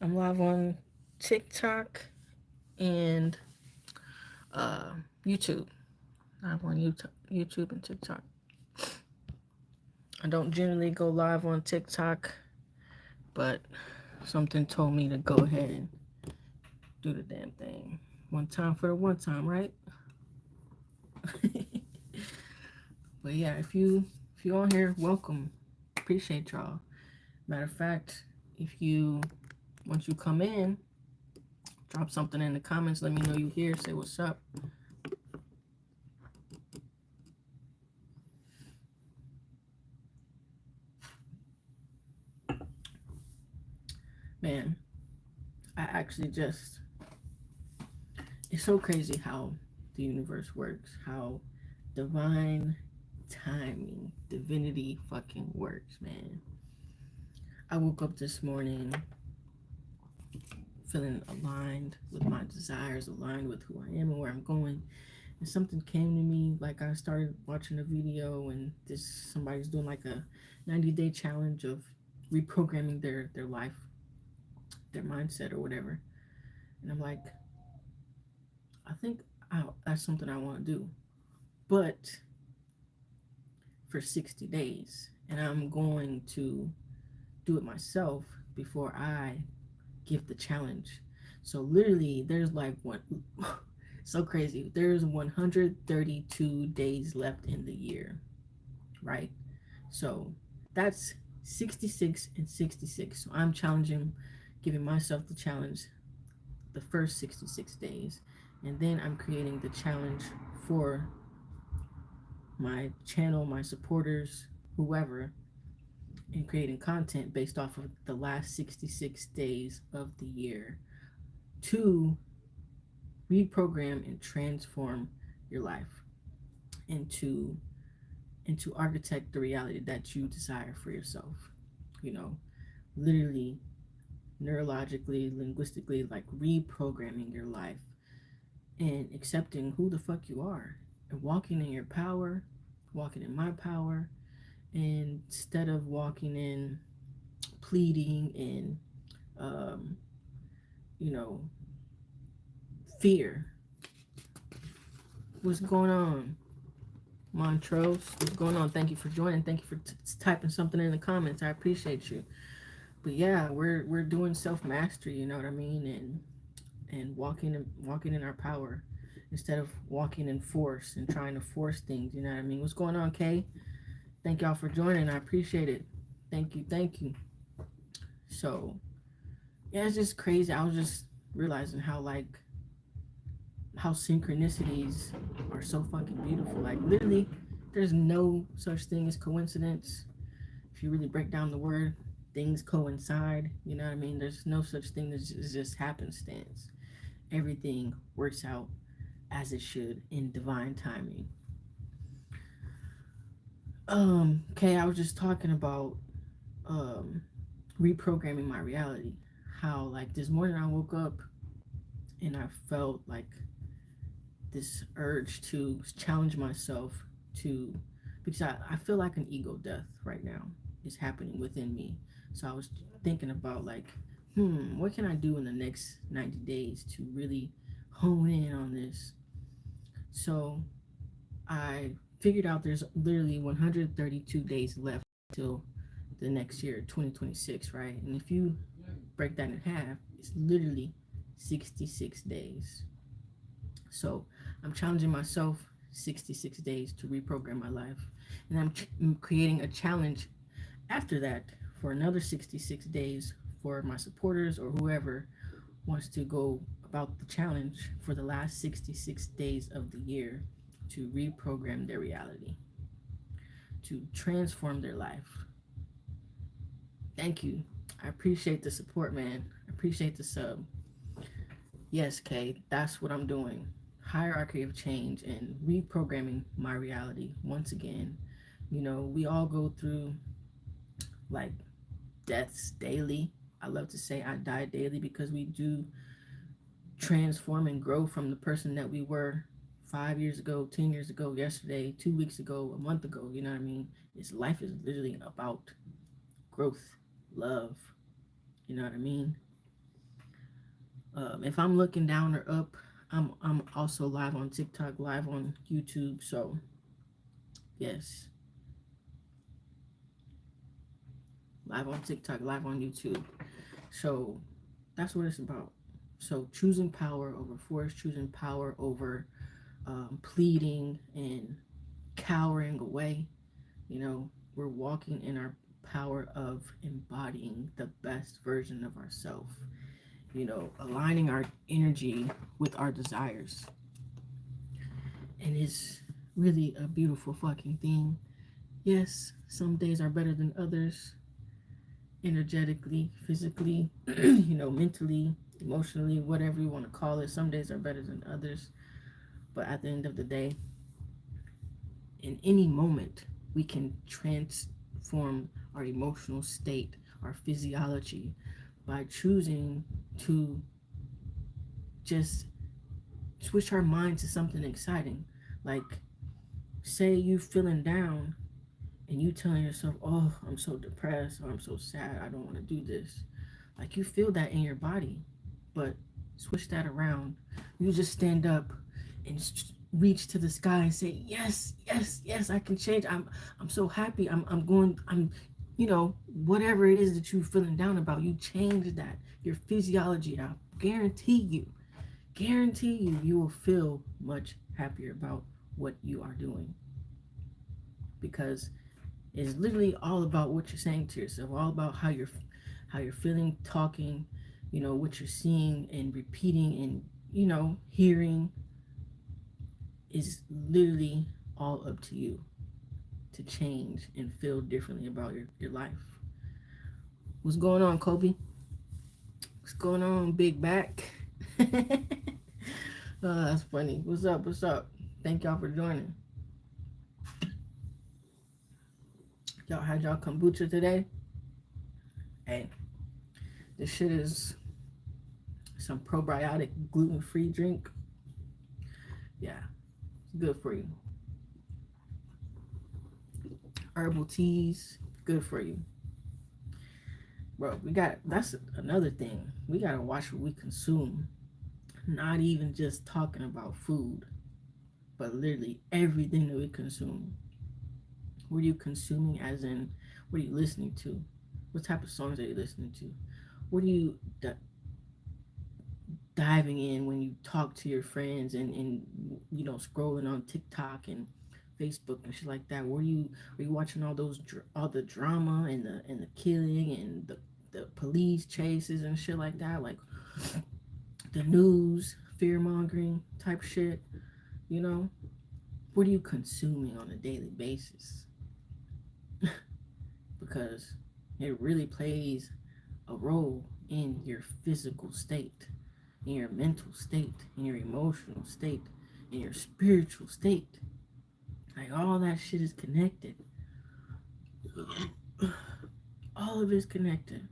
I'm live on TikTok and uh, YouTube. Live on YouTube and TikTok. I don't generally go live on TikTok, but something told me to go ahead and do the damn thing. One time for the one time, right? But yeah, if you on here, welcome. Appreciate y'all. Matter of fact, if you once you come in, drop something in the comments. Let me know you here. Say what's up. Man, I actually just it's so crazy how the universe works, how divine timing, divinity fucking works, man. I woke up this morning feeling aligned with my desires, aligned with who I am and where I'm going. And something came to me, like I started watching a video and this somebody's doing like a 90-day challenge of reprogramming their life, their mindset or whatever. And I'm like, I think that's something I want to do. But for 60 days, and I'm going to do it myself before I give the challenge. So literally there's like one so crazy. There's 132 days left in the year, right? So that's 66 and 66. So I'm challenging giving myself the challenge the first 66 days, and then I'm creating the challenge for my channel, my supporters, whoever, and creating content based off of the last 66 days of the year to reprogram and transform your life into architect the reality that you desire for yourself. You know, literally neurologically, linguistically, like reprogramming your life and accepting who the fuck you are and walking in your power, walking in my power, and instead of walking in pleading and um, you know, fear. What's going on, Montrose? What's going on? Thank you for joining. Thank you for typing something in the comments. I appreciate you. But yeah, we're doing self mastery. You know what I mean? And walking in our power instead of walking in force and trying to force things. You know what I mean? What's going on, Kay? Thank y'all for joining. I appreciate it. Thank you. Thank you. So yeah, it's just crazy. I was just realizing how synchronicities are so fucking beautiful. Like literally, there's no such thing as coincidence. If you really break down the word, things coincide. You know what I mean? There's no such thing as just happenstance. Everything works out as it should in divine timing. Okay, I was just talking about um reprogramming my reality. How like this morning I woke up and I felt like this urge to challenge myself to because I feel like an ego death right now is happening within me. So I was thinking about like, what can I do in the next 90 days to really hone in on this? So I figured out there's literally 132 days left till the next year, 2026, right? And if you break that in half, it's literally 66 days. So I'm challenging myself 66 days to reprogram my life. And I'm creating a challenge after that for another 66 days for my supporters or whoever wants to go about the challenge for the last 66 days of the year to reprogram their reality, to transform their life. Thank you. I appreciate the support, man. I appreciate the sub. Yes, Kay, that's what I'm doing. Hierarchy of change and reprogramming my reality once again. You know, we all go through like deaths daily. I love to say I die daily because we do transform and grow from the person that we were 5 years ago, 10 years ago, yesterday, 2 weeks ago, a month ago. You know what I mean? It's life is literally about growth, love. You know what I mean? If I'm looking down or up, I'm also live on TikTok, live on YouTube. So yes, live on TikTok, live on YouTube. So that's what it's about. So choosing power over force, choosing power over pleading and cowering away. We're walking in our power of embodying the best version of ourselves. Aligning our energy with our desires. And it's really a beautiful fucking thing. Yes, some days are better than others, energetically, physically, mentally, emotionally, whatever you want to call it. Some days are better than others. But at the end of the day, in any moment, we can transform our emotional state, our physiology, by choosing to just switch our mind to something exciting. Like, say you feeling down and you telling yourself, oh, I'm so depressed, or I'm so sad, I don't want to do this. Like, you feel that in your body, but switch that around. You just stand up and reach to the sky and say, yes, yes, yes, I can change. I'm so happy. Whatever it is that you're feeling down about, you change that. Your physiology, I guarantee you will feel much happier about what you are doing, because it's literally all about what you're saying to yourself, all about how you're feeling, talking, what you're seeing and repeating and hearing is literally all up to you to change and feel differently about your life. What's going on, Kobe? What's going on, Big Back? Oh, that's funny. What's up? What's up? Thank y'all for joining. Y'all had y'all kombucha today? Hey, this shit is some probiotic gluten-free drink. Yeah, it's good for you. Herbal teas, good for you. Bro, that's another thing. We gotta watch what we consume. Not even just talking about food, but literally everything that we consume. What are you consuming, as in, what are you listening to? What type of songs are you listening to? What are you diving in when you talk to your friends and scrolling on TikTok and Facebook and shit like that? Are you watching all the drama and the killing and the police chases and shit like that, like the news, fear mongering type shit? What are you consuming on a daily basis? Because it really plays a role in your physical state, in your mental state, in your emotional state, in your spiritual state. Like, all that shit is connected. All of it is connected.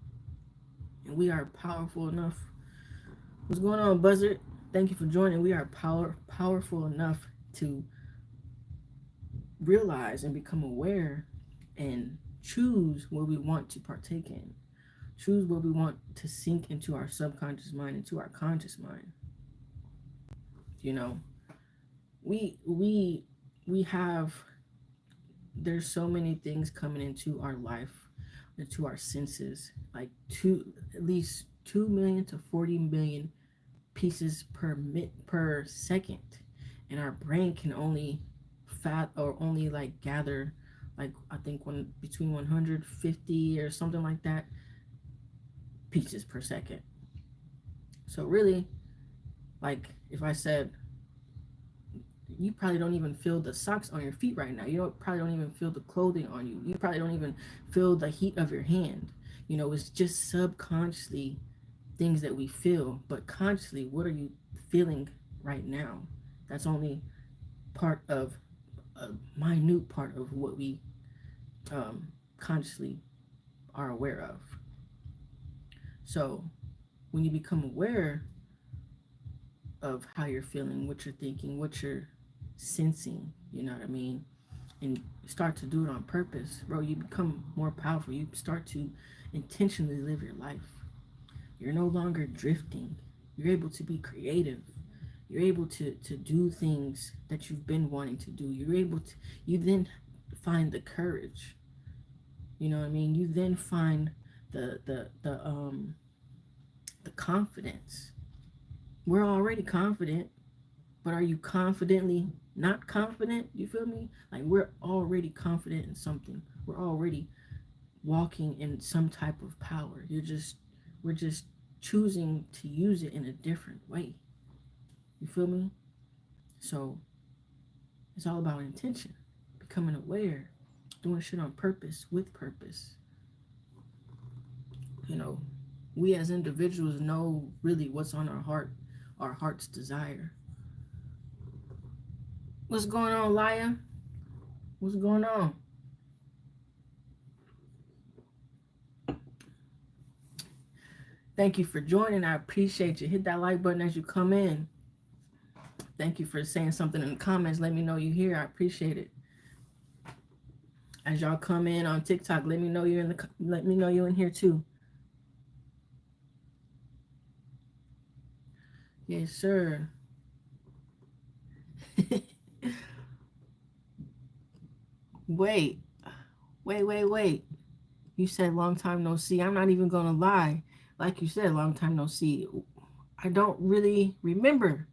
And we are powerful enough. What's going on, Buzzard? Thank you for joining. We are powerful enough to realize and become aware and choose what we want to partake in. Choose what we want to sink into our subconscious mind, into our conscious mind. We have, there's so many things coming into our life, into our senses, like at least 2 million to 40 million pieces per second, and our brain can only like gather, like, I think between 150 or something like that pieces per second. So really, like, if I said, you probably don't even feel the socks on your feet right now. Probably don't even feel the clothing on you. You probably don't even feel the heat of your hand. It's just subconsciously things that we feel, but consciously, what are you feeling right now? That's only part of a minute part of what we consciously are aware of. So when you become aware of how you're feeling, what you're thinking, what you're sensing, you know what I mean, and start to do it on purpose, bro, you become more powerful. You start to intentionally live your life. You're no longer drifting. You're able to be creative. You're able to do things that you've been wanting to do. You're able to, you then find the courage. You know what I mean? You then find the confidence. We're already confident, but are you confidently not confident? You feel me? Like we're already confident in something. We're already walking in some type of power. We're just choosing to use it in a different way. You feel me? So it's all about intention, becoming aware, doing shit on purpose, with purpose. You know, we as individuals know really what's on our heart's desire. What's going on, Laya? What's going on? Thank you for joining. I appreciate you. Hit that like button as you come in. Thank you for saying something in the comments. Let me know you here. I appreciate it. As y'all come in on TikTok, let me know you in here too. Yes, sir. wait, wait. You said long time no see. I'm not even gonna lie. Like you said, long time no see. I don't really remember.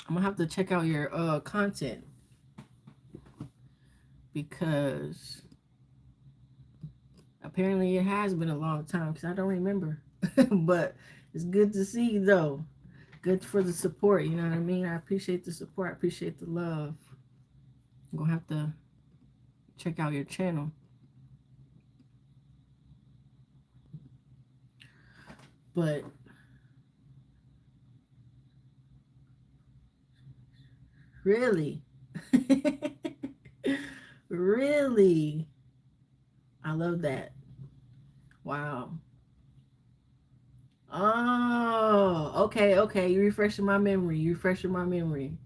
I'm gonna have to check out your content because apparently it has been a long time because I don't remember. But it's good to see you though. Good for the support, you know what I mean? I appreciate the support. I appreciate the love. I'm gonna have to check out your channel. But really, really, I love that. Wow. Oh, okay. You refreshing my memory. You refreshing my memory.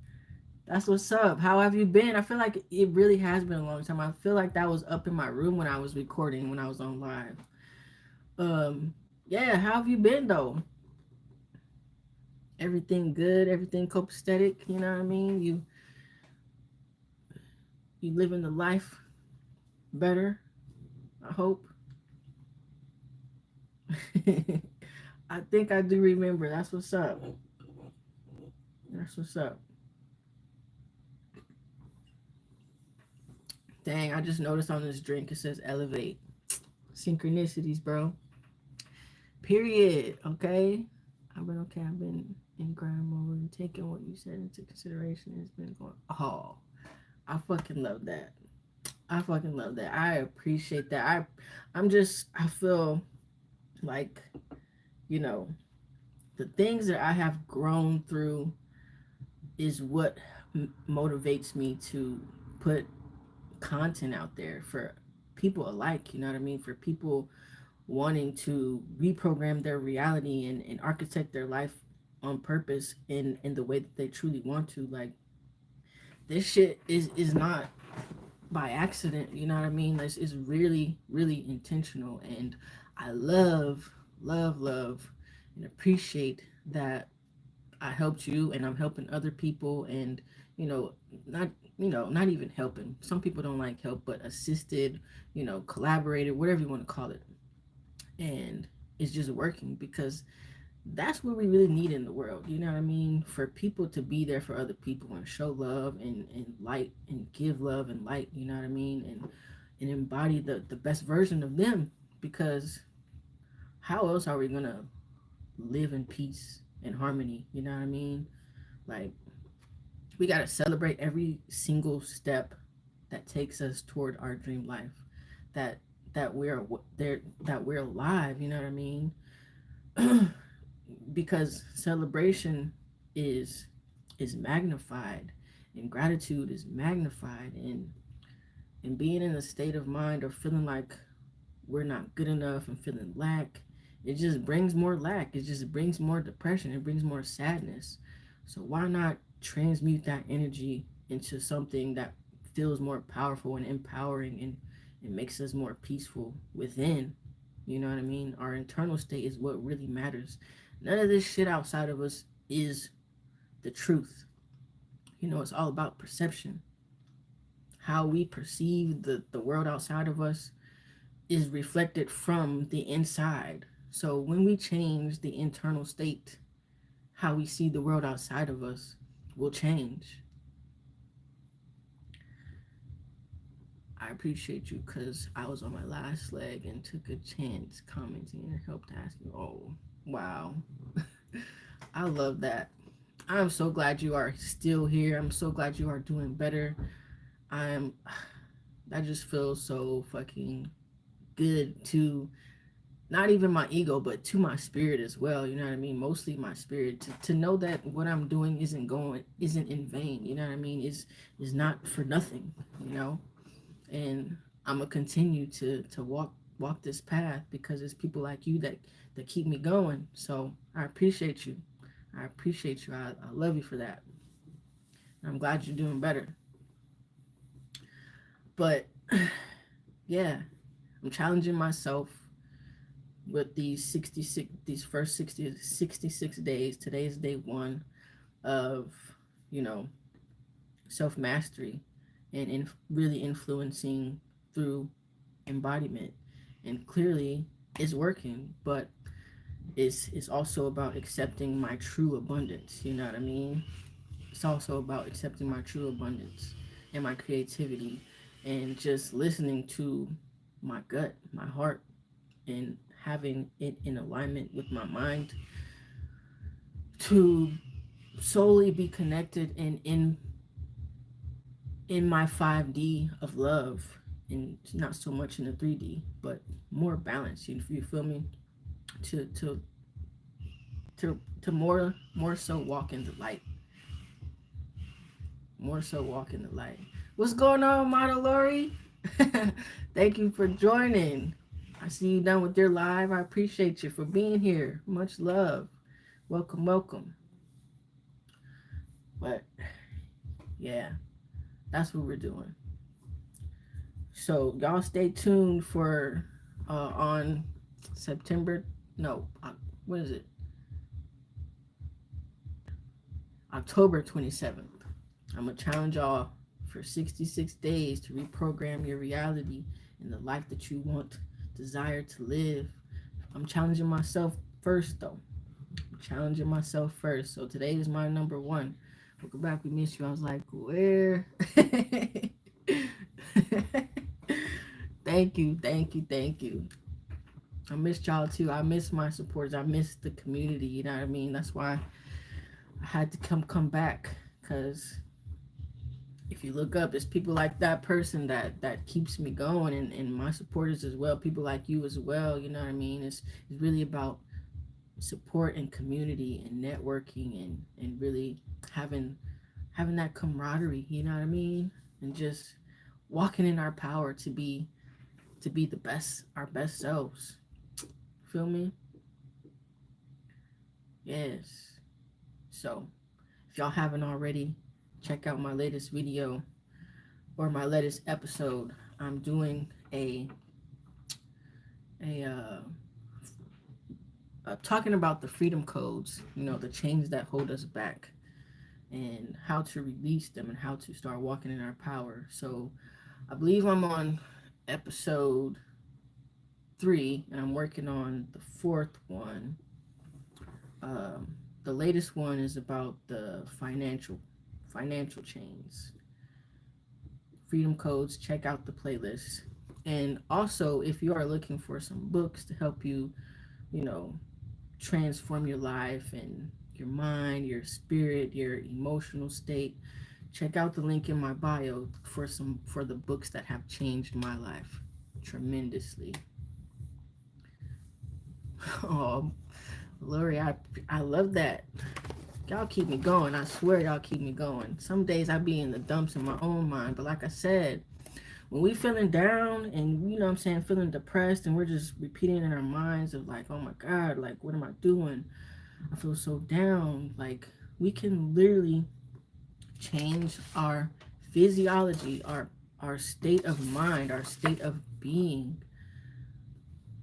That's what's up. How have you been? I feel like it really has been a long time. I feel like that was up in my room when I was recording, when I was on live. Yeah, how have you been though? Everything good? Everything copacetic? You know what I mean? You living the life better, I hope. I think I do remember. That's what's up. That's what's up. Dang, I just noticed on this drink it says elevate. Synchronicities, bro. Period. Okay. I've been in grind mode and taking what you said into consideration. It's been going. Oh, I fucking love that. I fucking love that. I appreciate that. I feel like, you know, the things that I have grown through is what motivates me to put content out there for people alike, you know what I mean? For people wanting to reprogram their reality and architect their life on purpose in the way that they truly want to. Like this shit is not by accident, you know what I mean? This is really, really intentional. And I love and appreciate that I helped you and I'm helping other people and you know, not not even helping. Some people don't like help, but assisted, collaborated, whatever you want to call it. And it's just working because that's what we really need in the world. You know what I mean? For people to be there for other people and show love and light and give love and light, you know what I mean? And embody the best version of them because how else are we gonna live in peace and harmony? You know what I mean? Like we gotta celebrate every single step that takes us toward our dream life. That that we're there, that we're alive. You know what I mean? Because celebration is is magnified, and gratitude is magnified, and being in a state of mind or feeling like we're not good enough and feeling lack, it just brings more lack. It just brings more depression. It brings more sadness. So why not transmute that energy into something that feels more powerful and empowering and it makes us more peaceful within, You know what I mean? Our internal state is what really matters. None of this shit outside of us is the truth. You know, it's all about perception. How we perceive the world outside of us is reflected from the inside. So when we change the internal state, how we see the world outside of us will change. I appreciate you because I was on my last leg and took a chance commenting and helped asking. Oh, wow. I love that. I'm so glad you are still here. I'm so glad you are doing better. I'm that just feels so fucking good to not even my ego, but to my spirit as well. You know what I mean? Mostly my spirit to know that what I'm doing isn't in vain. You know what I mean? Is not for nothing. You know, and I'm gonna continue to walk this path because it's people like you that keep me going. So I appreciate you. I appreciate you. I love you for that. I'm glad you're doing better. But yeah, I'm challenging myself with these first 66 days. Today's day one of, you know, self-mastery and really influencing through embodiment. And clearly it's working, but it's also about accepting my true abundance. You know what I mean? It's also about accepting my true abundance and my creativity and just listening to my gut, my heart, and having it in alignment with my mind to solely be connected and in my 5D of love and not so much in the 3D, but more balance. You feel me? To to to more so walk in the light. More so walk in the light. What's going on, Mata Lori? Thank you for joining. I see you done with your live. I appreciate you for being here. Much love. Welcome, welcome. But yeah, that's what we're doing. So y'all stay tuned for on September. No, what is it? October 27th. I'm gonna challenge y'all for 66 days to reprogram your reality in the life that you want, desire to live. I'm challenging myself first though. I'm challenging myself first. So today is my number one. Welcome back. We missed you. I was like, where? Thank you, thank you, thank you. I missed y'all too. I miss my supporters. I miss the community. You know what I mean? That's why I had to come back. Cause if you look up, it's people like that person that keeps me going, and my supporters as well. People like you as well. You know what I mean? It's really about support and community and networking and really having that camaraderie. You know what I mean? And just walking in our power to be the best, our best selves. Feel me? Yes. So if y'all haven't already, check out my latest video or my latest episode. I'm doing a talking about the freedom codes, you know, the chains that hold us back and how to release them and how to start walking in our power. So I believe I'm on episode 3 and I'm working on the 4th one. The latest one is about the financial chains, freedom codes. Check out the playlist. And also, if you are looking for some books to help you, you know, transform your life and your mind, your spirit, your emotional state, check out the link in my bio for the books that have changed my life tremendously. Oh, Lori, I love that. Y'all keep me going. I swear y'all keep me going. Some days I be in the dumps in my own mind, but like I said, when we feeling down and, you know what I'm saying, feeling depressed and we're just repeating in our minds of like, oh my God, like what am I doing? I feel so down. Like we can literally change our physiology, our state of mind, our state of being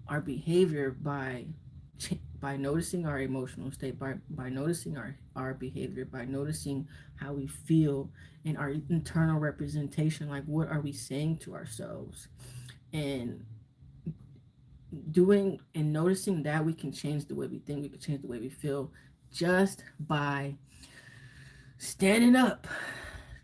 our behavior by noticing our emotional state, by noticing our behavior, by noticing how we feel and our internal representation, like what are we saying to ourselves, and doing and noticing that, we can change the way we think, we can change the way we feel, just by standing up,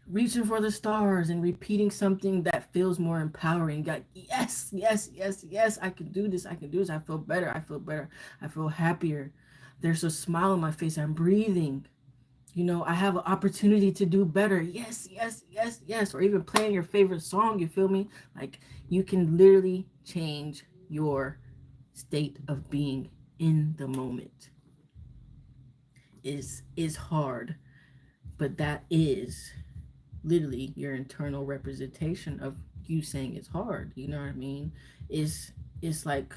reaching for the stars, and repeating something that feels more empowering. Like, yes, yes, yes, yes, I can do this. I can do this. I feel better. I feel better. I feel happier. There's a smile on my face. I'm breathing. I have an opportunity to do better. Yes, yes, yes, yes. Or even playing your favorite song. You feel me? Like, you can literally change your state of being in the moment. Is hard, but that is literally your internal representation of you saying it's hard. You know what I mean? It's like,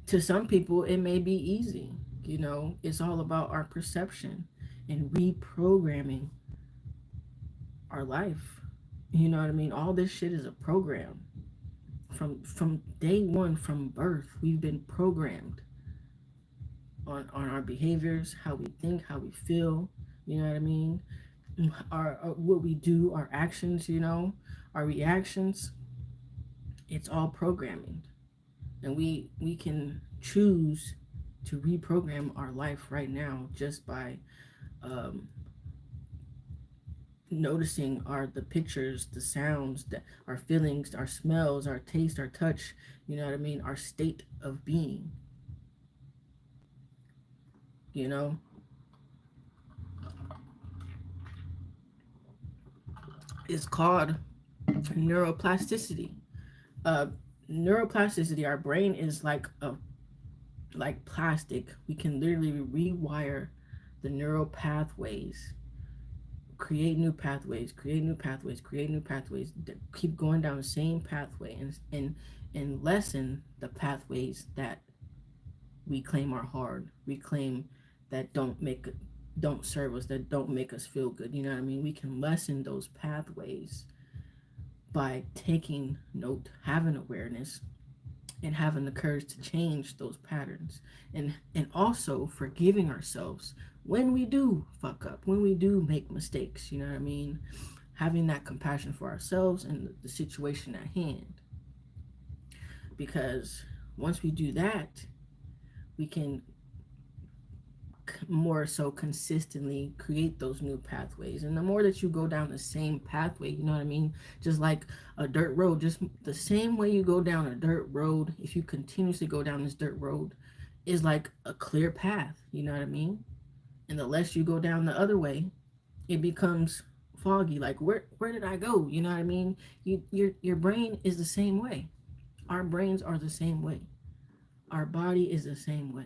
to some people it may be easy. It's all about our perception and reprogramming our life. You know what I mean? All this shit is a program. From day one, from birth, we've been programmed on our behaviors, how we think, how we feel. You know what I mean? Our what we do, our actions, our reactions. It's all programming, and we can choose to reprogram our life right now just by um, noticing the pictures, the sounds, our feelings, our smells, our taste, our touch. You know what I mean? Our state of being. You know, it's called neuroplasticity. Uh, neuroplasticity. Our brain is like plastic. We can literally rewire the neural pathways, create new pathways, create new pathways, create new pathways that keep going down the same pathway, and lessen the pathways that we claim are hard, we claim that don't serve us, that don't make us feel good. You know what I mean? We can lessen those pathways by taking note, having awareness, and having the courage to change those patterns, and also forgiving ourselves when we do fuck up, when we do make mistakes. You know what I mean? Having that compassion for ourselves and the situation at hand, because once we do that, we can more so consistently create those new pathways. And the more that you go down the same pathway, you know what I mean, just like a dirt road, just the same way you go down a dirt road, if you continuously go down this dirt road, is like a clear path. You know what I mean? And the less you go down the other way, it becomes foggy. Like, where did I go? You know what I mean? Your brain is the same way. Our brains are the same way. Our body is the same way.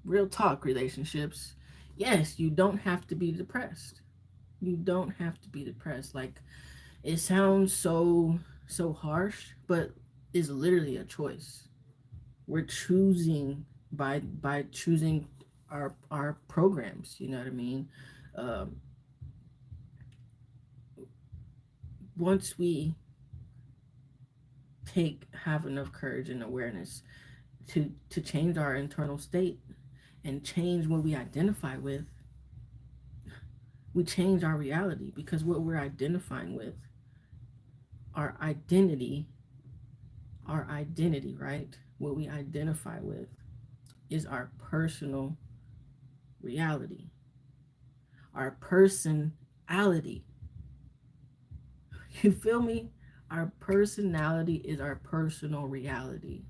Real talk, relationships. Yes, you don't have to be depressed. You don't have to be depressed. Like, it sounds so harsh, but it's literally a choice. We're choosing by choosing our programs. You know what I mean? Um, Once we have enough courage and awareness to change our internal state and change what we identify with, we change our reality, because what we're identifying with, our identity, right? What we identify with is our personal reality, our personality. You feel me? Our personality is our personal reality.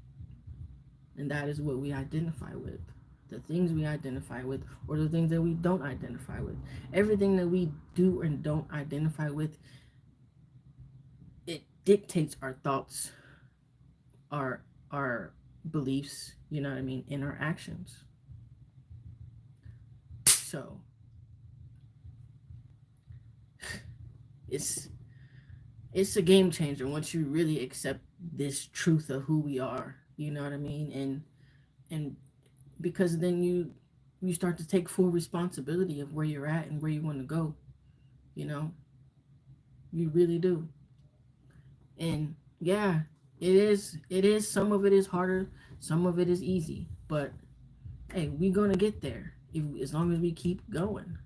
And that is what we identify with. The things we identify with, or the things that we don't identify with. Everything that we do and don't identify with, it dictates our thoughts, our beliefs, you know what I mean, and our actions. So it's it's a game changer once you really accept this truth of who we are, you know what I mean? And because then you start to take full responsibility of where you're at and where you want to go, you know? You really do. And yeah, it is some of it is harder, some of it is easy, but hey, we're gonna get there if, as long as we keep going.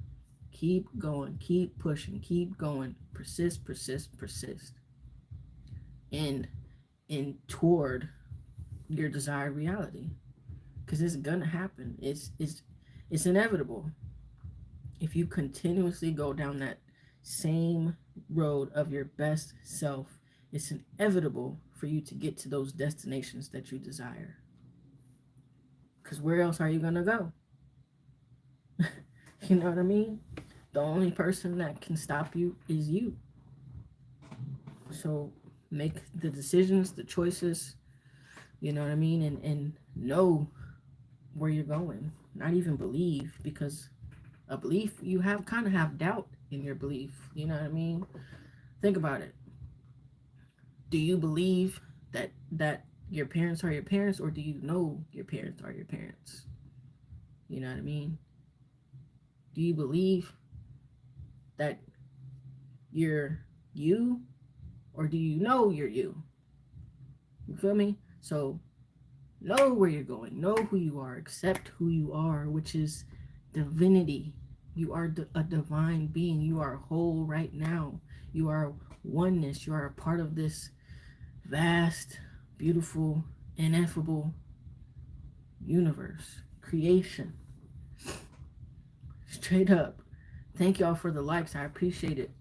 Keep going, keep pushing, keep going, persist, persist, persist. And toward your desired reality. Because it's gonna happen. It's inevitable. If you continuously go down that same road of your best self, it's inevitable for you to get to those destinations that you desire. Because where else are you gonna go? You know what I mean? The only person that can stop you is you. So make the decisions, the choices, you know what I mean? And know where you're going. Not even believe, because a belief, you have kind of have doubt in your belief. You know what I mean? Think about it. Do you believe that your parents are your parents, or do you know your parents are your parents? You know what I mean? Do you believe that you're you, or do you know you're you? You feel me? So know where you're going, know who you are, accept who you are, which is divinity. You are a divine being. You are whole right now. You are oneness. You are a part of this vast, beautiful, ineffable universe, creation. Straight up. Thank y'all for the likes. I appreciate it.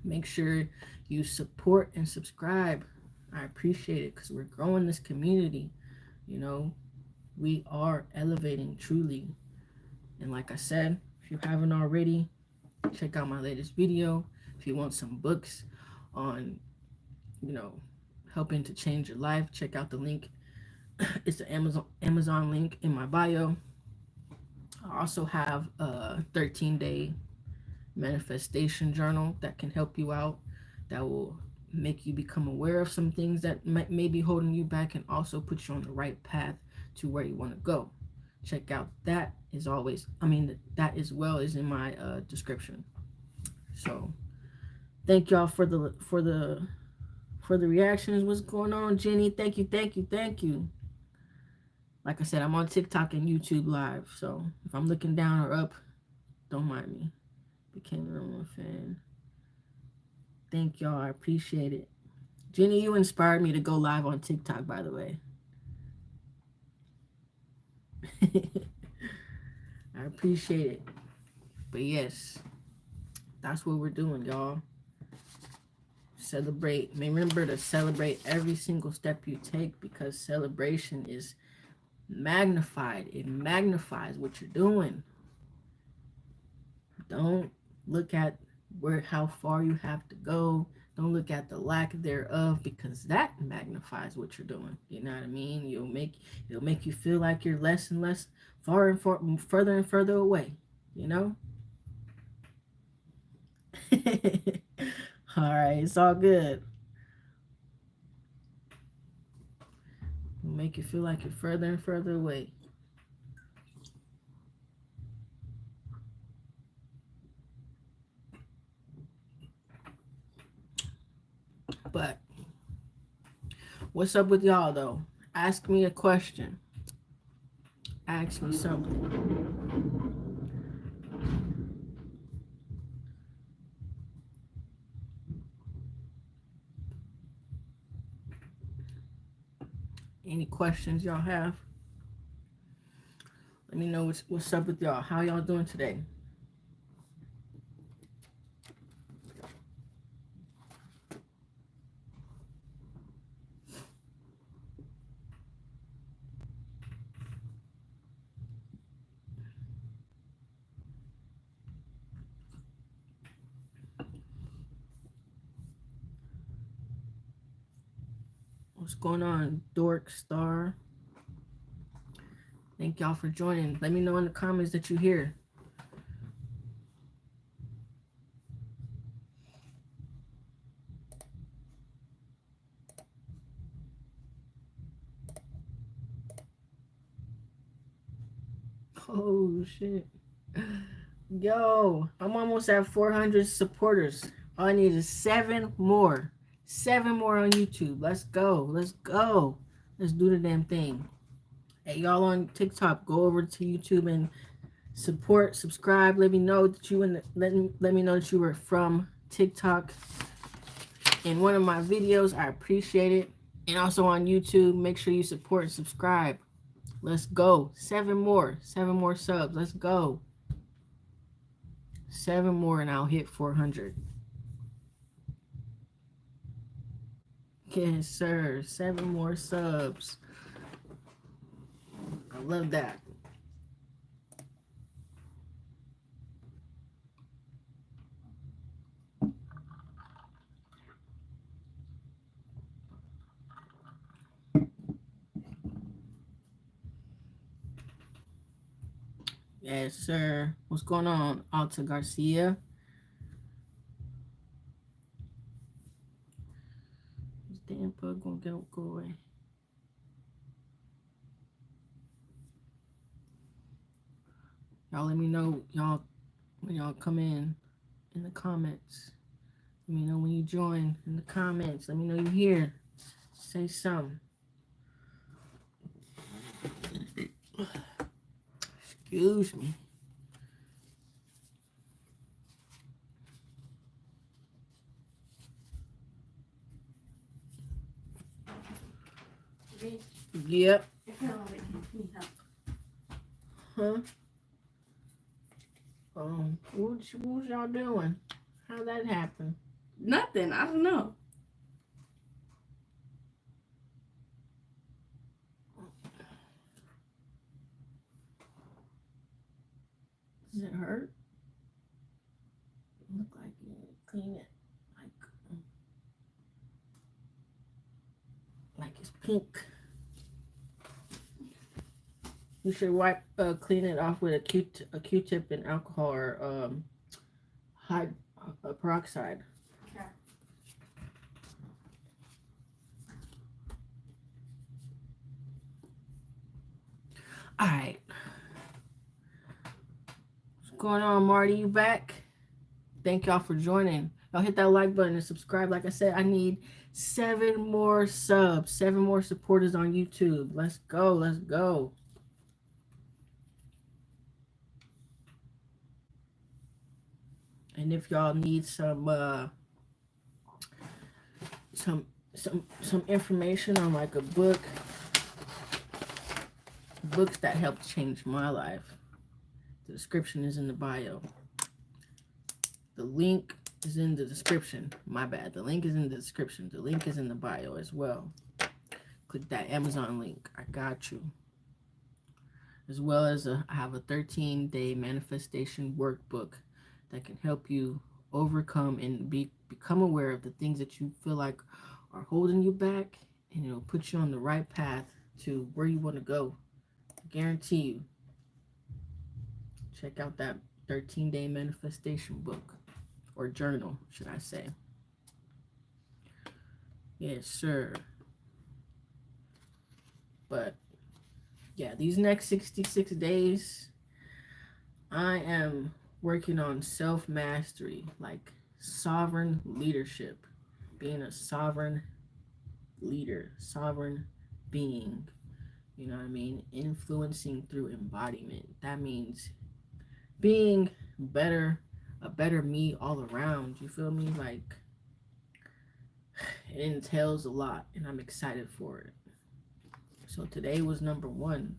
Make sure you support and subscribe. I appreciate it because we're growing this community. You know, we are elevating truly. And like I said, if you haven't already, check out my latest video. If you want some books on, you know, helping to change your life, check out the link. It's the Amazon link in my bio. I also have a 13-day manifestation journal that can help you out, that will make you become aware of some things that may be holding you back, and also put you on the right path to where you want to go. Check out that is always, that as well is in my description. So thank y'all for the reactions. What's going on, Jenny? Thank you, thank you, thank you. Like I said, I'm on TikTok and YouTube live, so if I'm looking down or up, don't mind me. Became a number one fan. Thank y'all. I appreciate it. Jenny, you inspired me to go live on TikTok, by the way. I appreciate it. But yes, that's what we're doing, y'all. Celebrate. Remember to celebrate every single step you take, because celebration is magnified. It magnifies what you're doing. Don't look at how far you have to go. Don't look at the lack thereof, because that magnifies what you're doing. You know what I mean? It'll make you feel like you're less and less, further and further away. You know? All right, it's all good. It'll make you feel like you're further and further away. But what's up with y'all though? Ask me a question. Ask me something. Any questions y'all have? Let me know what's up with y'all. How y'all doing today? What's going on, Dork Star? Thank y'all for joining. Let me know in the comments that you hear. Oh shit. Yo, I'm almost at 400 supporters All I need is 7 more. 7 more on YouTube. Let's go. Let's go. Let's do the damn thing. Hey, y'all on TikTok, go over to YouTube and support, subscribe. Let me know that you let me know that you were from TikTok in one of my videos. I appreciate it. And also on YouTube, make sure you support and subscribe. Let's go. 7 more. 7 more subs. Let's go. 7 more and I'll hit 400. Yes, sir. 7 more subs. I love that. Yes, sir. What's going on, Alta Garcia? This damn bug gonna go away. Y'all let me know, y'all, when y'all come in the comments. Let me know when you join in the comments. Let me know you're here. Say something. Excuse me. Yep. Huh? What y'all doing? How'd that happen? Nothing. I don't know. Does it hurt? Look like you clean it like it's pink. You should clean it off with a Q-tip and alcohol or peroxide. Okay. All right. What's going on, Marty? You back? Thank y'all for joining. Y'all hit that like button and subscribe. Like I said, I need 7 more subs, 7 more supporters on YouTube. Let's go. Let's go. And if y'all need some information on like a books that helped change my life, the description is in the bio. The link is in the description. My bad. The link is in the description. The link is in the bio as well. Click that Amazon link. I got you. As well as I have a 13-day manifestation workbook that can help you overcome and become aware of the things that you feel like are holding you back, and it'll put you on the right path to where you want to go. I guarantee you. Check out that 13-day manifestation book, or journal, should I say. Yes, sir. But yeah, these next 66 days, I am working on self-mastery, like sovereign leadership, being a sovereign leader, sovereign being, you know what I mean? Influencing through embodiment. That means being a better me all around, you feel me? Like, it entails a lot, and I'm excited for it. So today was number 1.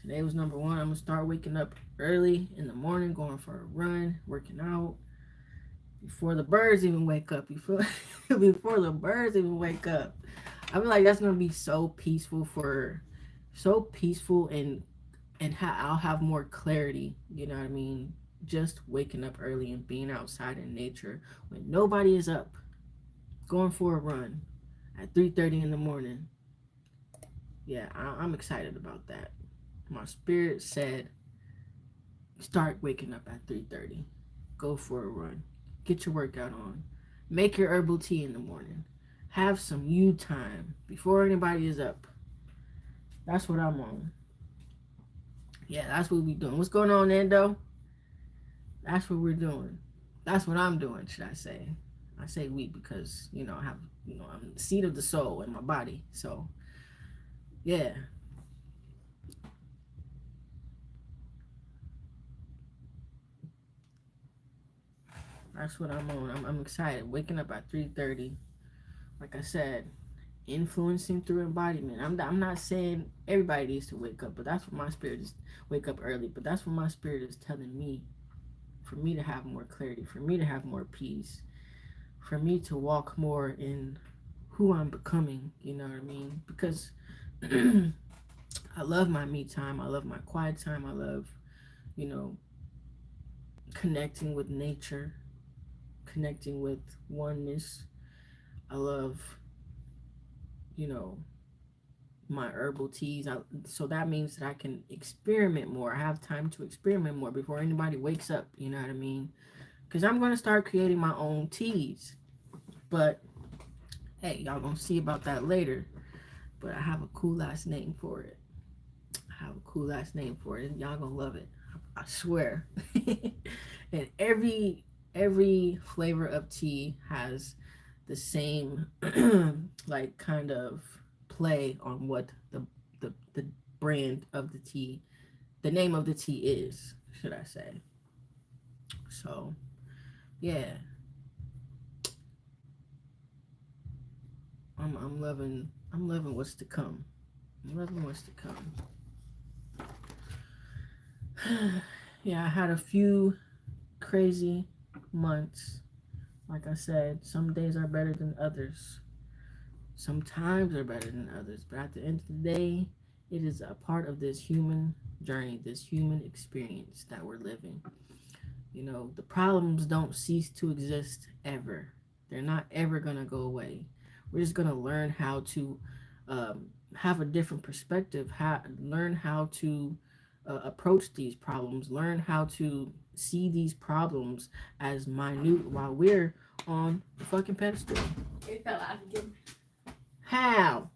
I'm gonna start waking up early in the morning, going for a run, working out before the birds even wake up. You feel before the birds even wake up. I feel like that's gonna be so peaceful and I'll have more clarity. You know what I mean? Just waking up early and being outside in nature when nobody is up, going for a run at 3:30 in the morning. Yeah, I'm excited about that. My spirit said, start waking up at 3:30. Go for a run. Get your workout on. Make your herbal tea in the morning. Have some you time before anybody is up. That's what I'm on. Yeah, that's what we doing. What's going on, Nando? That's what we're doing. That's what I'm doing, should I say. I say we because, I have, I'm the seat of the soul in my body. So, yeah. That's what I'm on. I'm excited. Waking up at 3:30. Like I said, influencing through embodiment. I'm not saying everybody needs to wake up, but that's what my spirit is, wake up early. But that's what my spirit is telling me, for me to have more clarity, for me to have more peace, for me to walk more in who I'm becoming. You know what I mean? Because I love my me time. I love my quiet time. I love, you know, connecting with nature, connecting with oneness. I love, you know, my herbal teas. So that means that I can experiment more. I have time to experiment more before anybody wakes up. You know what I mean? Because I'm going to start creating my own teas. But hey, y'all going to see about that later. But I have a cool last name for it. I have a cool last name for it. And y'all going to love it. I swear. And every flavor of tea has the same like kind of play on what the brand of the tea, the name of the tea is, should I say. So yeah, I'm loving what's to come. I'm loving what's to come. Yeah, I had a few crazy months. Like I said, some days are better than others. Sometimes are better than others, but at the end of the day, it is a part of this human journey, this human experience that we're living. The problems don't cease to exist ever. They're not ever going to go away. We're just going to learn how to have a different perspective, learn how to approach these problems, learn how to see these problems as minute while we're on the fucking pedestal. It fell out again. How?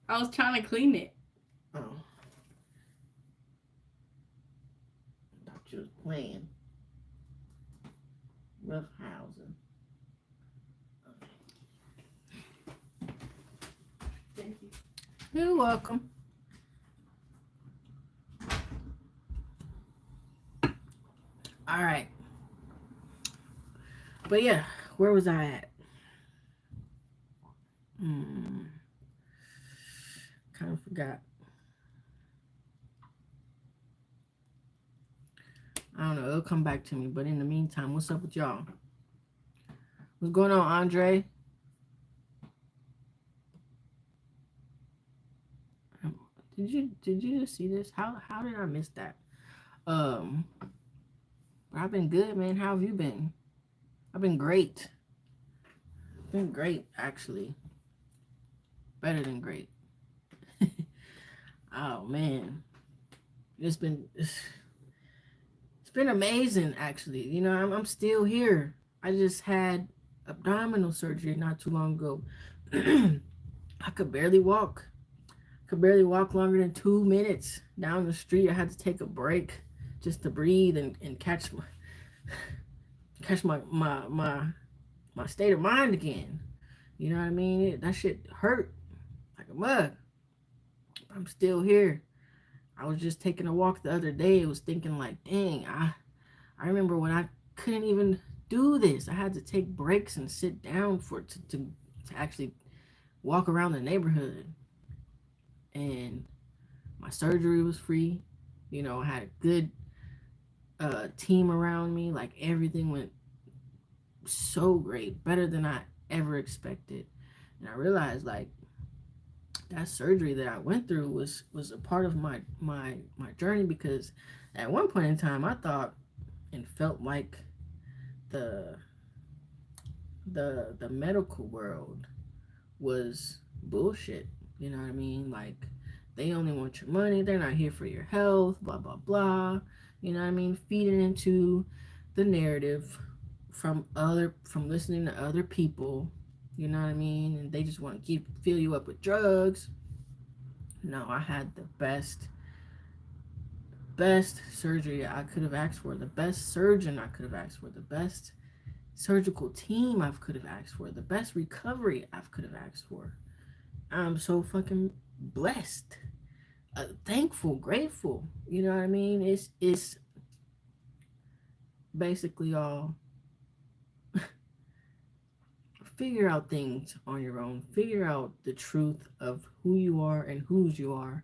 I was trying to clean it. Oh. I thought you was playing. Roughhousing. Okay. Thank you. You're welcome. All right. But yeah, where was I at? Kind of forgot. I don't know. It'll come back to me. But in the meantime, what's up with y'all? What's going on, Andre? Did you just see this? How did I miss that? I've been good, man. How have you been? I've been great. Been great, actually. Better than great. Oh man, it's been amazing, actually. I'm still here. I just had abdominal surgery not too long ago. I could barely walk. Could barely walk longer than 2 minutes down the street. I had to take a break just to breathe and catch my state of mind again. You know what I mean? That shit hurt like a mug. I'm still here. I was just taking a walk the other day. I was thinking like, dang, I remember when I couldn't even do this. I had to take breaks and sit down to actually walk around the neighborhood. And my surgery was free. I had a good team around me. Like everything went so great, better than I ever expected. And I realized like that surgery that I went through was a part of my journey, because at one point in time I thought and felt like the the medical world was bullshit. You know what I mean? Like they only want your money, they're not here for your health, blah blah blah. You know what I mean? Feeding into the narrative from listening to other people, you know what I mean? And they just want to fill you up with drugs. No, I had the best surgery I could have asked for, the best surgeon I could have asked for, the best surgical team I could have asked for, the best recovery I could have asked for. I'm so fucking blessed, thankful, grateful. You know what I mean? It's basically all figure out things on your own. Figure out the truth of who you are and whose you are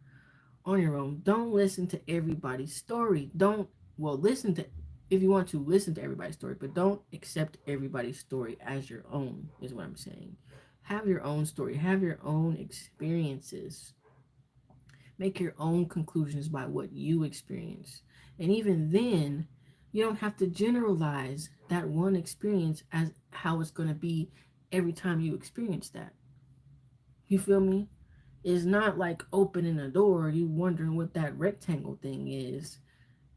on your own. Don't listen to everybody's story. Don't, well, listen to, if you want to listen to everybody's story, but don't accept everybody's story as your own, is what I'm saying. Have your own story, have your own experiences. Make your own conclusions by what you experience. And even then, you don't have to generalize that one experience as how it's going to be every time you experience that. You feel me? It's not like opening a door, you wondering what that rectangle thing is.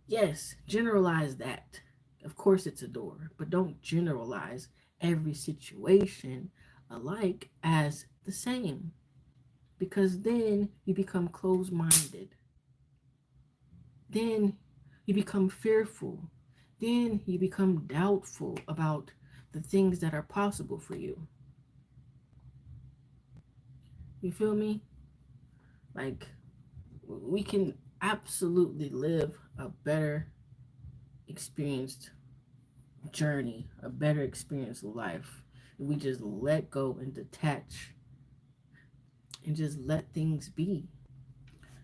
Yes, generalize that. Of course it's a door, but don't generalize every situation alike as the same, because then you become closed-minded. Then you become fearful. Then you become doubtful about the things that are possible for you. You feel me? Like, we can absolutely live a better experienced journey, a better experienced life, if we just let go and detach and just let things be,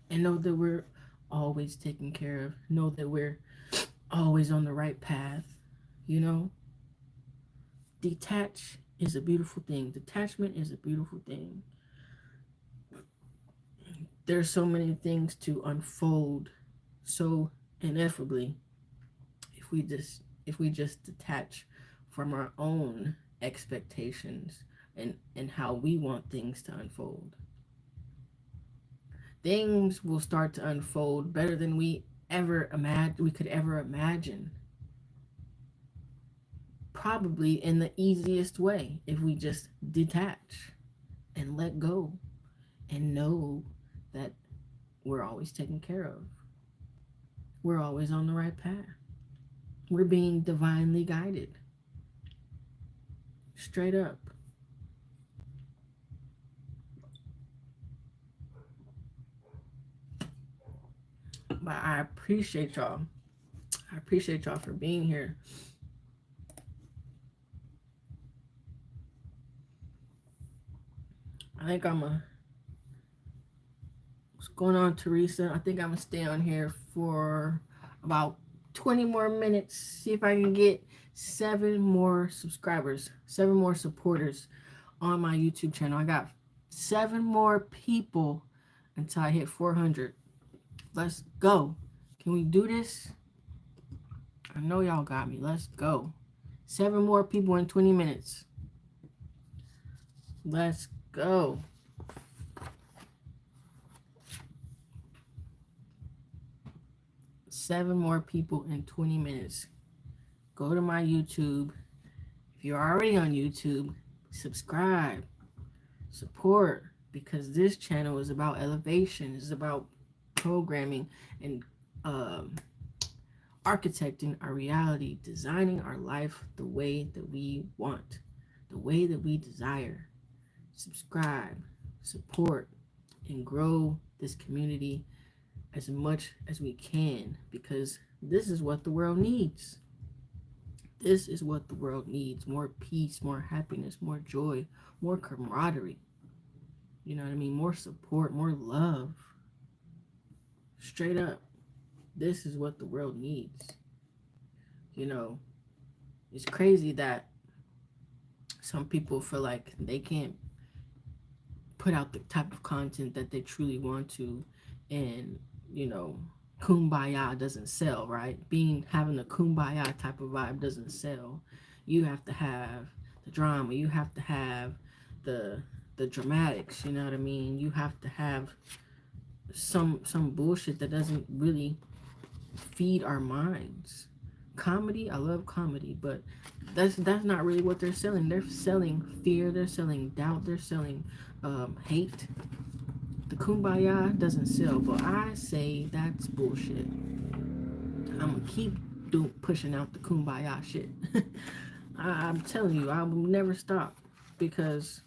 and know that we're always taken care of, know that we're always on the right path. You know, detach is a beautiful thing. Detachment is a beautiful thing. There's so many things to unfold so ineffably if we just detach from our own expectations and how we want things to unfold. Things will start to unfold better than we could ever imagine. Probably in the easiest way, if we just detach and let go and know that we're always taken care of. We're always on the right path. We're being divinely guided. Straight up. But I appreciate y'all. I appreciate y'all for being here. I think what's going on, Teresa? I think I'm gonna stay on here for about 20 more minutes. See if I can get 7 more subscribers, 7 more supporters on my YouTube channel. I got 7 more people until I hit 400. Let's go. Can we do this? I know y'all got me. Let's go. 7 more people in 20 minutes. Let's go. Seven more people in 20 minutes. Go to my YouTube. If you're already on YouTube, subscribe, support, because this channel is about elevation. It's about programming and architecting our reality, designing our life the way that we want, the way that we desire. Subscribe, support, and grow this community as much as we can, because this is what the world needs. This is what the world needs. More peace, more happiness, more joy, more camaraderie. You know what I mean? More support, more love. Straight up. This is what the world needs. You know, it's crazy that some people feel like they can't put out the type of content that they truly want to, and you know, kumbaya doesn't sell, right? Having a kumbaya type of vibe doesn't sell. You have to have the drama, you have to have the dramatics, you know what I mean? You have to have some bullshit that doesn't really feed our minds. Comedy, I love comedy, but that's not really what they're selling. They're selling fear, they're selling doubt, they're selling hate. The kumbaya doesn't sell, but I say that's bullshit. I'm gonna keep pushing out the kumbaya shit. I'm telling you, I will never stop, because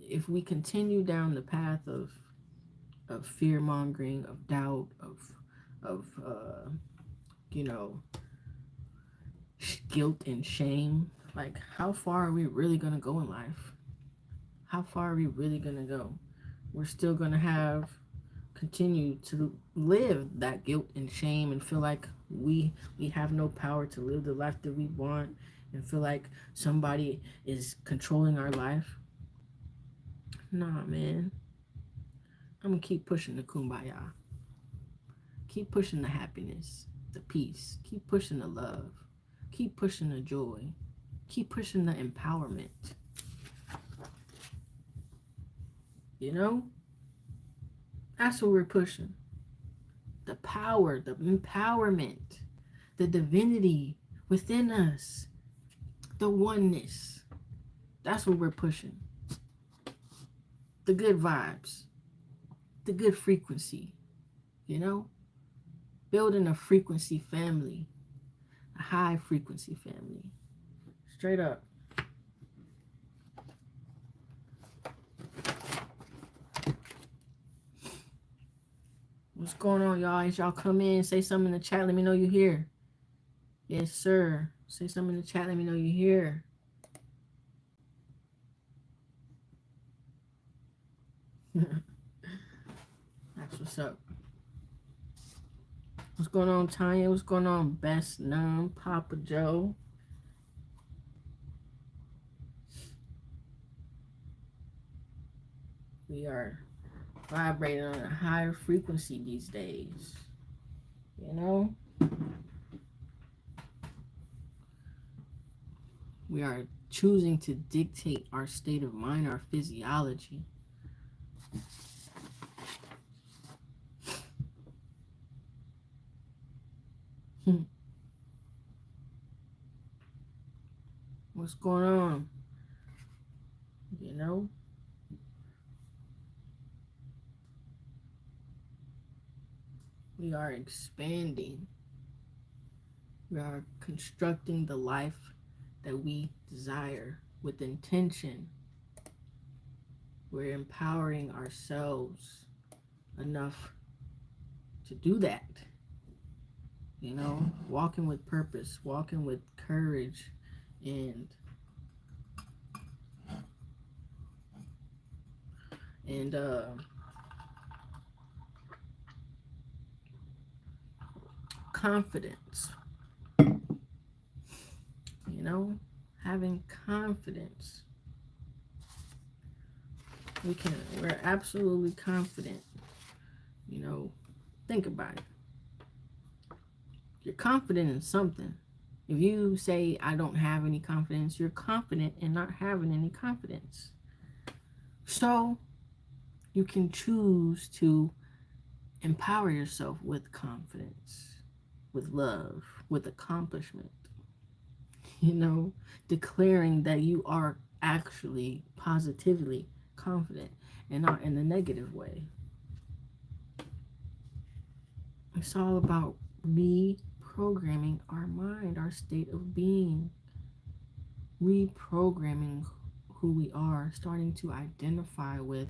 if we continue down the path of fear mongering, of doubt, of you know, guilt and shame, like, how far are we really gonna go in life? How far are we really gonna go? We're still gonna continue to live that guilt and shame, and feel like we have no power to live the life that we want, and feel like somebody is controlling our life. Nah, man. I'm gonna keep pushing the kumbaya. Keep pushing the happiness, the peace. Keep pushing the love. Keep pushing the joy. Keep pushing the empowerment. You know? That's what we're pushing. The power, the empowerment, the divinity within us, the oneness. That's what we're pushing. The good vibes, the good frequency, you know? Building a frequency family, a high frequency family. Straight up. What's going on, y'all? As y'all come in, say something in the chat. Let me know you're here. Yes, sir. Say something in the chat. Let me know you're here. That's what's up. What's going on, Tanya? What's going on, Best Num, Papa Joe? We are vibrating on a higher frequency these days. You know? We are choosing to dictate our state of mind, our physiology. What's going on? You know? We are expanding. We are constructing the life that we desire with intention. We're empowering ourselves enough to do that. You know, walking with purpose, walking with courage, and confidence. You know, having confidence. We're absolutely confident. You know, think about it. You're confident in something. If you say, I don't have any confidence, you're confident in not having any confidence. So you can choose to empower yourself with confidence, with love, with accomplishment. You know, declaring that you are actually positively confident and not in a negative way. It's all about reprogramming our mind, our state of being, reprogramming who we are, starting to identify with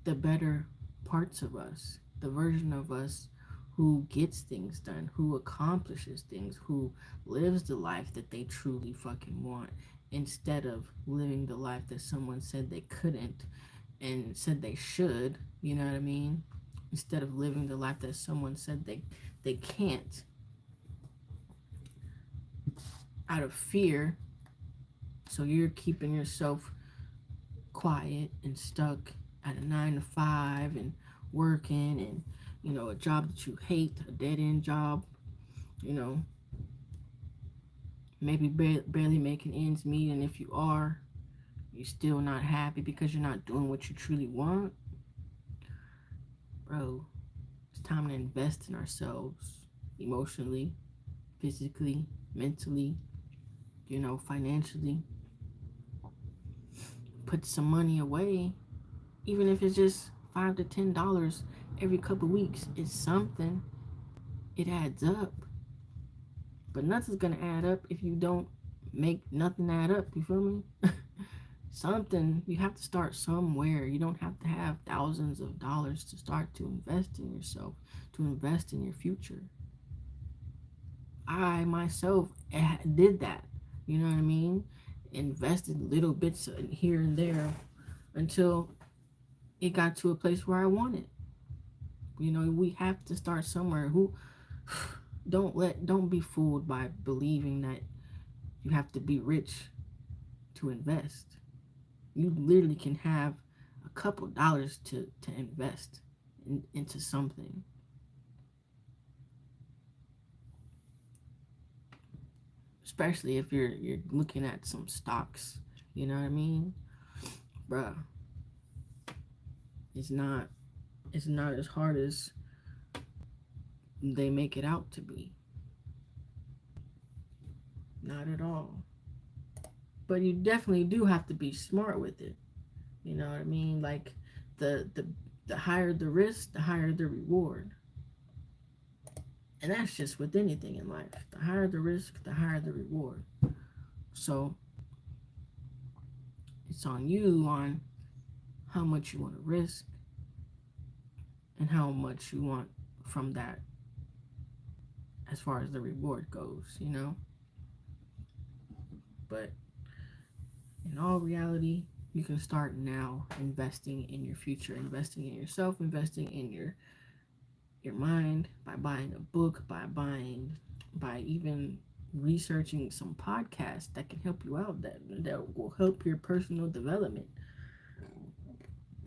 the better parts of us, the version of us who gets things done, who accomplishes things, who lives the life that they truly fucking want, instead of living the life that someone said they couldn't and said they should. You know what I mean? Instead of living the life that someone said they can't, out of fear. So you're keeping yourself quiet and stuck at a 9 to 5 and working, and you know, a job that you hate, a dead-end job, you know, maybe barely making ends meet, and if you are, you're still not happy because you're not doing what you truly want. Bro, it's time to invest in ourselves, emotionally, physically, mentally, you know, financially. Put some money away, even if it's just $5 to $10 every couple weeks. It's something. It adds up. But nothing's gonna add up if you don't make nothing add up. You feel me? Something, you have to start somewhere. You don't have to have thousands of dollars to start to invest in yourself, to invest in your future. I myself did that. You know what I mean? Invested little bits here and there until it got to a place where I wanted. You know, we have to start somewhere. Who don't be fooled by believing that you have to be rich to invest. You literally can have a couple dollars to invest into something. Especially if you're looking at some stocks. You know what I mean? Bruh. It's not as hard as they make it out to be. Not at all. But you definitely do have to be smart with it. You know what I mean? Like the higher the risk, the higher the reward. And that's just with anything in life. The higher the risk, the higher the reward. So it's on you on how much you want to risk and how much you want from that as far as the reward goes, you know? But in all reality, you can start now investing in your future, investing in yourself, investing in your mind by buying a book, by even researching some podcasts that can help you out, that will help your personal development.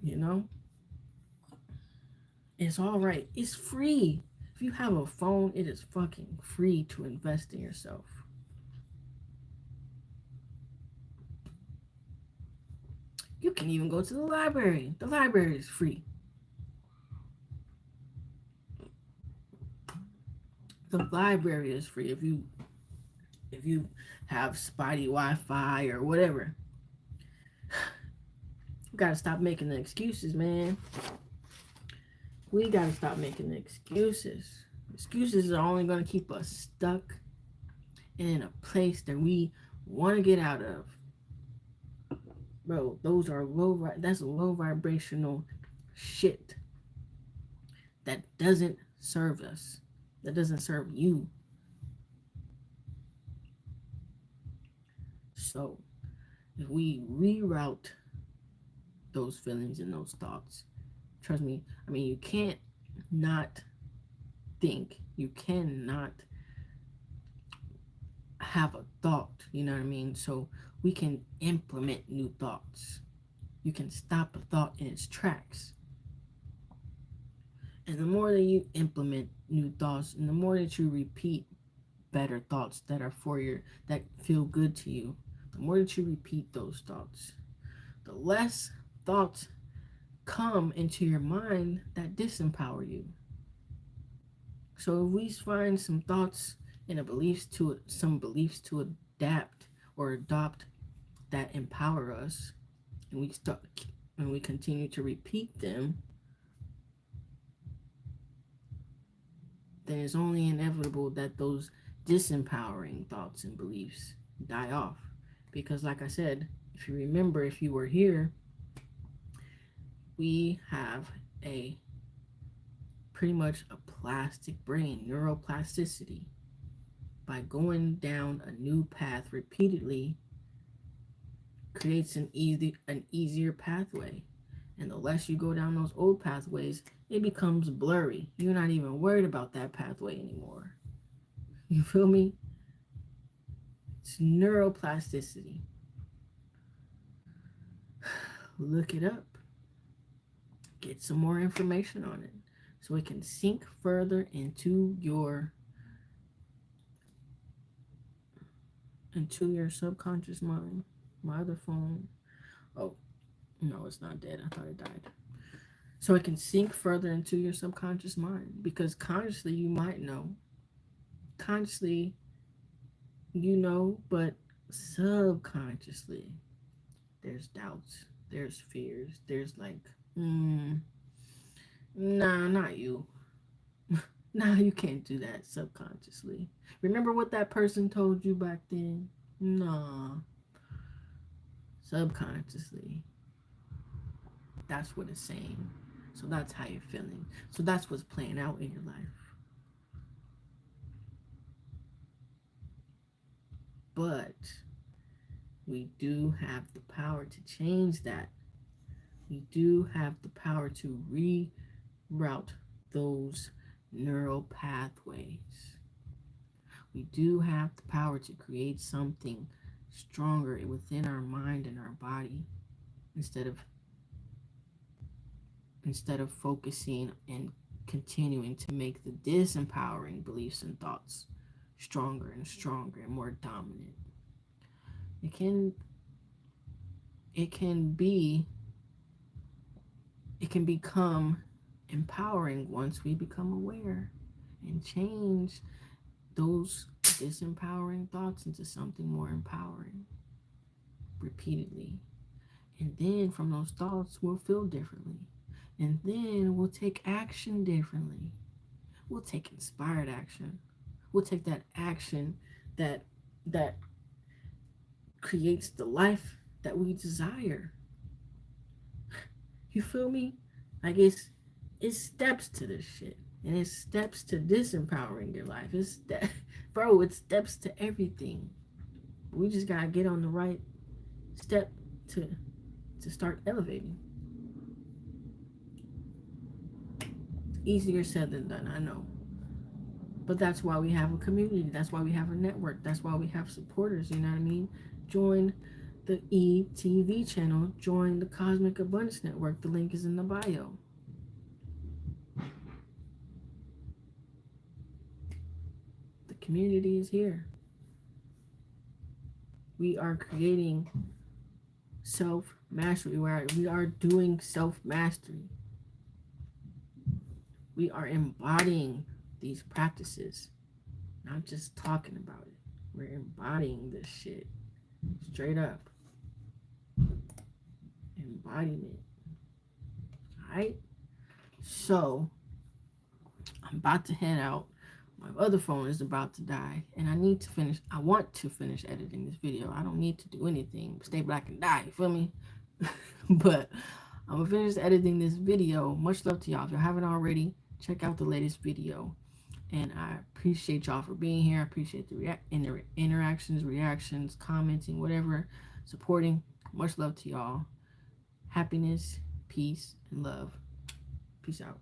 You know? It's all right. It's free. If you have a phone, it is fucking free to invest in yourself. You can even go to the library. The library is free. The library is free if you have spotty Wi-Fi or whatever. We gotta stop making the excuses, man. We gotta stop making the excuses. Excuses are only gonna keep us stuck in a place that we want to get out of. Bro, those are that's low vibrational shit that doesn't serve us, that doesn't serve you. So if we reroute those feelings and those thoughts, trust me, I mean, you can't not think, you cannot have a thought, you know what I mean? So we can implement new thoughts. You can stop a thought in its tracks. And the more that you implement new thoughts, and the more that you repeat better thoughts that are that feel good to you, the more that you repeat those thoughts, the less thoughts come into your mind that disempower you. So if we find some thoughts and some beliefs to adapt or adopt that empower us, and we continue to repeat them, then it's only inevitable that those disempowering thoughts and beliefs die off. Because like I said, if you remember, if you were here, we have pretty much a plastic brain, neuroplasticity. By going down a new path repeatedly creates an easier pathway. And the less you go down those old pathways, it becomes blurry. You're not even worried about that pathway anymore. You feel me? It's neuroplasticity. Look it up. Get some more information on it so it can sink further into your subconscious mind. My other phone. Oh, no, it's not dead. I thought it died. So it can sink further into your subconscious mind, because consciously you might know. Consciously you know, but subconsciously there's doubts, there's fears, there's like, nah, not you. Nah, you can't do that subconsciously. Remember what that person told you back then? Nah, subconsciously. That's what it's saying. So that's how you're feeling. So that's what's playing out in your life. But we do have the power to change that. We do have the power to reroute those neural pathways. We do have the power to create something stronger within our mind and our body instead of focusing and continuing to make the disempowering beliefs and thoughts stronger and stronger and more dominant. It can it can be it can become empowering once we become aware and change those disempowering thoughts into something more empowering repeatedly. And then from those thoughts, we'll feel differently. And then we'll take action differently. We'll take inspired action. We'll take that action that that creates the life that we desire. You feel me? Like it's steps to this shit. And it's steps to disempowering your life. Bro, it's steps to everything. We just gotta get on the right step to start elevating. Easier said than done, I know. But that's why we have a community. That's why we have a network. That's why we have supporters, you know what I mean? Join the ETV channel. Join the Cosmic Abundance Network. The link is in the bio. The community is here. We are creating self-mastery. We are doing self-mastery. We are embodying these practices, not just talking about it. We're embodying this shit straight up. Embodiment. Alright? So, I'm about to head out. My other phone is about to die, and I want to finish editing this video. I don't need to do anything. Stay black and die, you feel me? But I'm gonna finish editing this video. Much love to y'all. If you haven't already, check out the latest video. And I appreciate y'all for being here. I appreciate the interactions, reactions, commenting, whatever, supporting. Much love to y'all. Happiness, peace, and love. Peace out.